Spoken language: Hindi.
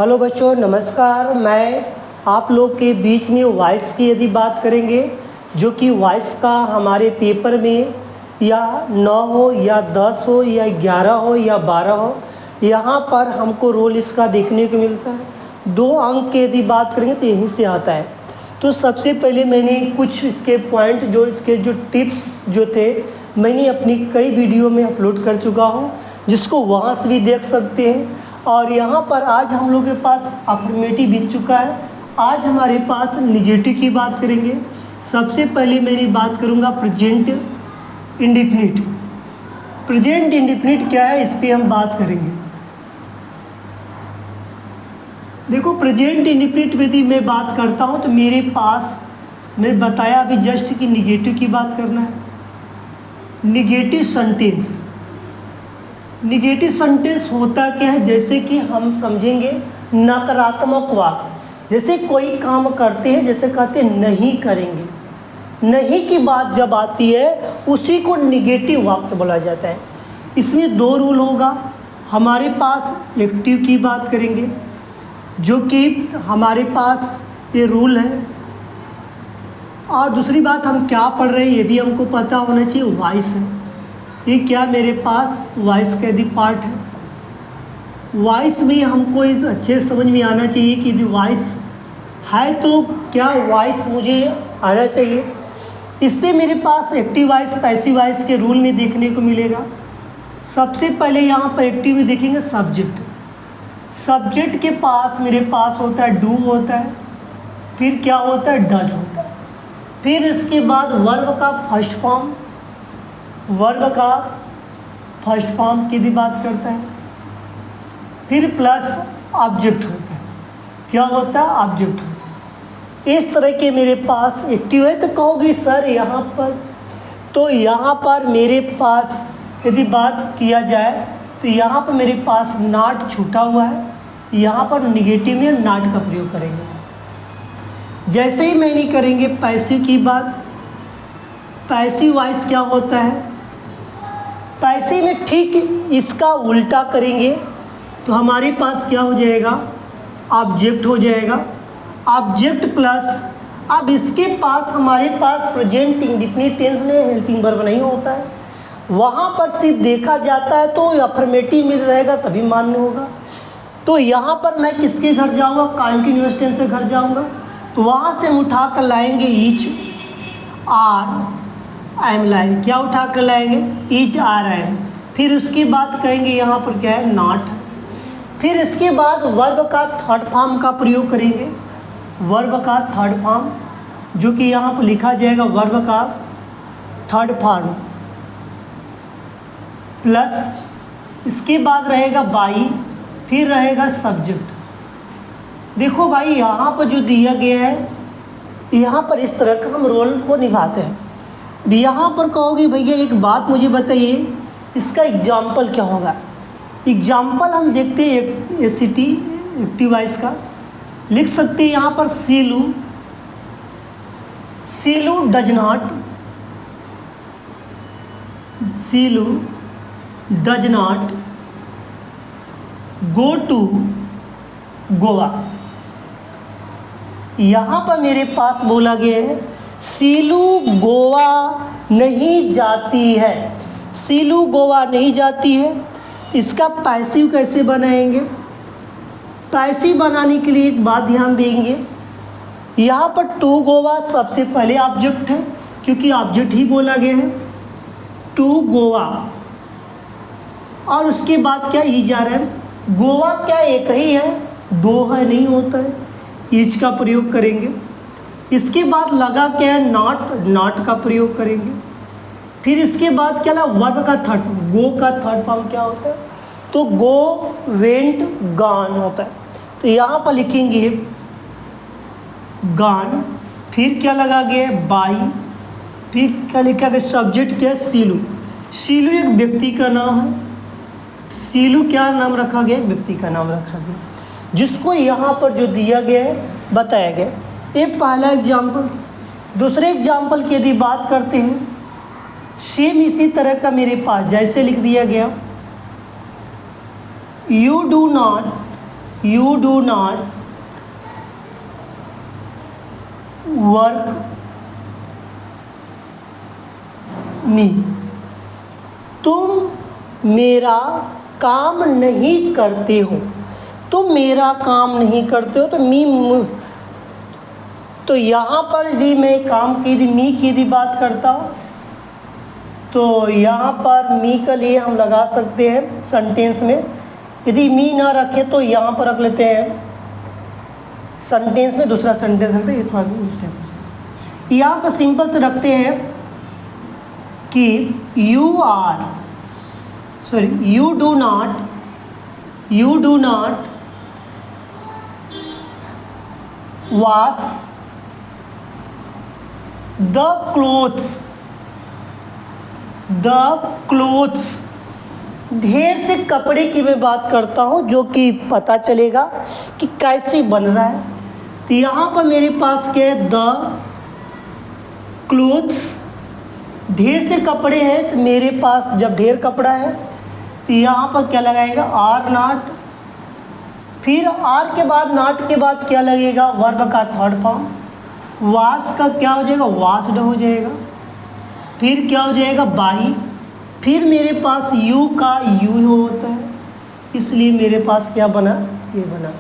हेलो बच्चों, नमस्कार। मैं आप लोग के बीच में वॉइस की यदि बात करेंगे, जो कि वॉइस का हमारे पेपर में या 9 हो या 10 हो या 11 हो या 12 हो, यहाँ पर हमको रोल इसका देखने को मिलता है। 2 अंक की यदि बात करेंगे तो यहीं से आता है। तो सबसे पहले मैंने कुछ इसके पॉइंट इसके टिप्स जो थे, मैंने अपनी कई वीडियो में अपलोड कर चुका हूँ, जिसको वहाँ से भी देख सकते हैं। और यहाँ पर आज हम लोग के पास अफर्मेटिव बीत चुका है। आज हमारे पास निगेटिव की बात करेंगे। सबसे पहले मेरी बात करूँगा प्रेजेंट इंडेफिनिट। प्रेजेंट इंडेफिनिट क्या है, इस पर हम बात करेंगे। देखो, प्रेजेंट इंडेफिनिट में यदि मैं बात करता हूँ तो मेरे पास, मैं बताया अभी जस्ट कि निगेटिव की बात करना है। निगेटिव सेंटेंस, निगेटिव सेंटेंस होता क्या है, जैसे कि हम समझेंगे नकारात्मक वाक्य। जैसे कोई काम करते हैं, जैसे कहते हैं नहीं करेंगे, नहीं की बात जब आती है उसी को निगेटिव वाक्य बोला जाता है। इसमें 2 रूल होगा। हमारे पास एक्टिव की बात करेंगे, जो कि हमारे पास ये रूल है। और दूसरी बात, हम क्या पढ़ रहे हैं ये भी हमको पता होना चाहिए। वॉइस है, ये क्या मेरे पास वॉइस का यदि पार्ट है। वॉइस में हमको अच्छे समझ में आना चाहिए कि यदि वॉइस है तो क्या वॉइस मुझे आना चाहिए। इस पर मेरे पास एक्टिव वॉइस, पैसिव वॉइस के रूल में देखने को मिलेगा। सबसे पहले यहाँ पर एक्टिव में देखेंगे सब्जेक्ट। सब्जेक्ट के पास मेरे पास होता है डू होता है, फिर क्या होता है डज होता है, फिर इसके बाद वर्ब का फर्स्ट फॉर्म, वर्ब का फर्स्ट फॉर्म की भी बात करता है, फिर प्लस ऑब्जेक्ट होता है। क्या होता है, ऑब्जेक्ट होता है। इस तरह के मेरे पास एक्टिव है। तो कहोगे सर यहाँ पर, तो यहाँ पर मेरे पास यदि बात किया जाए तो यहाँ पर मेरे पास नॉट छूटा हुआ है। यहाँ पर निगेटिव में नॉट का प्रयोग करेंगे। जैसे ही मैंने करेंगे पैसिव की बात, पैसिव वॉइस क्या होता है, पैसिव में ठीक इसका उल्टा करेंगे तो हमारे पास क्या हो जाएगा, ऑब्जेक्ट हो जाएगा। ऑब्जेक्ट प्लस, अब इसके पास हमारे पास प्रेजेंट इंडेफिनिट टेंस में हेल्पिंग वर्ब नहीं होता है, वहाँ पर सिर्फ देखा जाता है तो अफर्मेटिव में रहेगा तभी मान्य होगा। तो यहाँ पर मैं किसके घर जाऊँगा, कंटीन्यूअस टेंस से घर जाऊँगा। तो वहाँ से हम उठा कर लाएंगे ईच आर एम लाइन। क्या उठा कर लाएंगे, ईच आर एम। फिर उसके बाद कहेंगे यहाँ पर क्या है, नॉट। फिर इसके बाद वर्ब का थर्ड फॉर्म का प्रयोग करेंगे। वर्ब का थर्ड फॉर्म, जो कि यहाँ पर लिखा जाएगा वर्ब का थर्ड फॉर्म प्लस, इसके बाद रहेगा बाई, फिर रहेगा सब्जेक्ट। देखो भाई, यहाँ पर जो दिया गया है, यहाँ पर इस तरह का हम रोल को निभाते हैं। अब यहाँ पर कहोगे भैया एक बात मुझे बताइए, इसका एग्जाम्पल क्या होगा। एग्जाम्पल हम देखते हैं एसिटी एक्टिव वॉइस का। लिख सकते हैं यहाँ पर Seelu, Seelu does not, Seelu does not go to Goa. यहाँ पर मेरे पास बोला गया है सीलू गोवा नहीं जाती है, सीलू गोवा नहीं जाती है। इसका पैसिव कैसे बनाएंगे, पैसिव बनाने के लिए एक बात ध्यान देंगे, यहाँ पर टू गोवा सबसे पहले ऑब्जेक्ट है, क्योंकि ऑब्जेक्ट ही बोला गया है, टू गोवा। और उसके बाद क्या ई जा रहा है, गोवा क्या एक ही है, 2 है, नहीं होता है, ईच का प्रयोग करेंगे। इसके बाद लगा क्या है, नॉट, नॉट का प्रयोग करेंगे। फिर इसके बाद क्या लगा, वर्ब का थर्ड, गो का थर्ड फॉर्म क्या होता है, तो गो, वेंट, गॉन होता है। तो यहाँ पर लिखेंगे गॉन, फिर क्या लगा गया, बाई, फिर क्या लिखा गया, सब्जेक्ट क्या है, सीलू। सीलू एक व्यक्ति का नाम है, सीलू क्या नाम रखा गया, व्यक्ति का नाम रखा गया, जिसको यहाँ पर जो दिया गया है बताया गया। ये पहला एग्जाम्पल। दूसरे एग्जाम्पल की यदि बात करते हैं, सेम इसी तरह का मेरे पास जैसे लिख दिया गया, you do not you do not work me, तुम मेरा काम नहीं करते हो, तुम मेरा काम नहीं करते हो, तो मी, तो यहाँ पर यदि मैं काम की यदि मी की यदि बात करता हूँ तो यहाँ पर मी के लिए हम लगा सकते हैं सेंटेंस में, यदि मी ना रखें तो यहाँ पर रख लेते हैं सेंटेंस में, दूसरा सेंटेंस रखते हैं, ये थोड़ा भी यहाँ पर सिंपल से रखते हैं कि you do not wash the clothes, ढेर से कपड़े की मैं बात करता हूँ जो कि पता चलेगा कि कैसे बन रहा है। तो यहाँ पर मेरे पास क्या है, द क्लोथ्स, ढेर से कपड़े हैं, तो मेरे पास जब ढेर कपड़ा है तो यहाँ पर क्या लगाएगा, आर नॉट, फिर आर के बाद नॉट के बाद क्या लगेगा, वर्ब का थर्ड फॉर्म, वाश का क्या हो जाएगा, वाश्ड हो जाएगा, फिर क्या हो जाएगा, बाई, फिर मेरे पास यू का यू होता है, इसलिए मेरे पास क्या बना, ये बना।